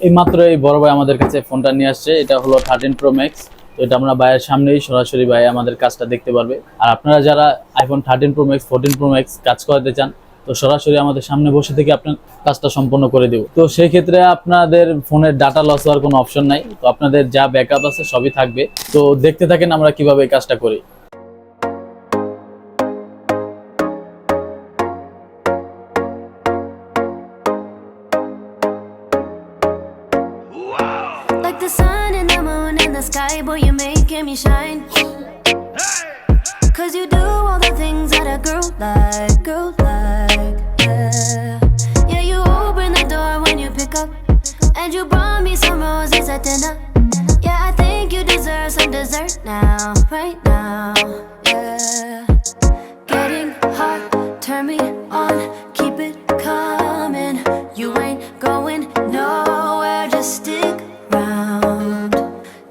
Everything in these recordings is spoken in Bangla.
এই মাত্র এই বড় ভাই আমাদের কাছে ফোনটা নিয়ে আসছে, এটা হলো 13 Pro Max। তো এটা আমরা ভাইয়ের সামনেই সরাসরি ভাই আমাদের কাজটা দেখতে পারবে। আর আপনারা যারা iPhone 13 Pro Max 14 Pro Max কাজ করাতে চান, তো সরাসরি আমাদের সামনে বসে থেকে আপনার কাজটা সম্পন্ন করে দেব। তো সেই ক্ষেত্রে আপনাদের ফোনের ডাটা লস হওয়ার কোনো অপশন নাই, তো আপনাদের যা ব্যাকআপ আছে সবই থাকবে। তো দেখতে থাকেন আমরা কিভাবে এই কাজটা করি। Like the sun and the moon and the sky, boy, you're making me shine. Cause you do all the things that a girl like, yeah. Yeah, you open the door when you pick up, and you brought me some roses at dinner. Yeah, I think you deserve some dessert now, right now, yeah. Getting hot, turn me on, keep it coming. You ain't going nowhere, just stick round.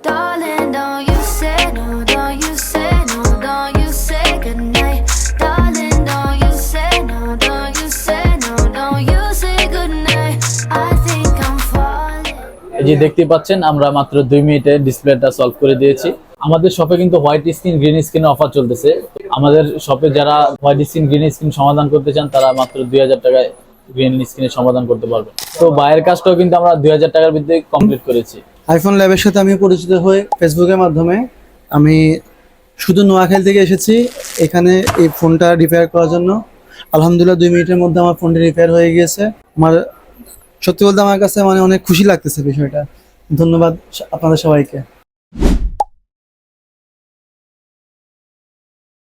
Darling, don't you say no, don't you say no, don't you say goodnight. Darling, don't you say no, don't you say no, don't you say goodnight. I think I'm falling. এই যে দেখতে পাচ্ছেন আমরা মাত্র 2 মিনিটে ডিসপ্লেটা সলভ করে দিয়েছি। আমাদের শপে কিন্তু হোয়াইট স্ক্রিন গ্রিন স্ক্রিনের অফার চলতেছে। আমাদের শপে যারা হোয়াইট স্ক্রিন গ্রিন স্ক্রিন সমাধান করতে চান তারা মাত্র 2000 টাকায় গ্রিন স্ক্রিনের সমাধান করতে পারবে। তো বাইরের কাজটাও কিন্তু আমরা 2000 টাকার ভিতরে কমপ্লিট করেছি। আইফোন ল্যাবের সাথে আমি পরিচিত হই ফেসবুকের মাধ্যমে। আমি শুধু নোয়াখালী থেকে এসেছি এখানে এই ফোনটা রিপেয়ার করার জন্য। আলহামদুলিল্লাহ 2 মিনিটের মধ্যে আমার ফোনটি রিপেয়ার হয়ে গিয়েছে। আমার সত্যি বলতে আমার কাছে অনেক খুশি লাগতেছে বিষয়টা। ধন্যবাদ আপনাদের সবাইকে।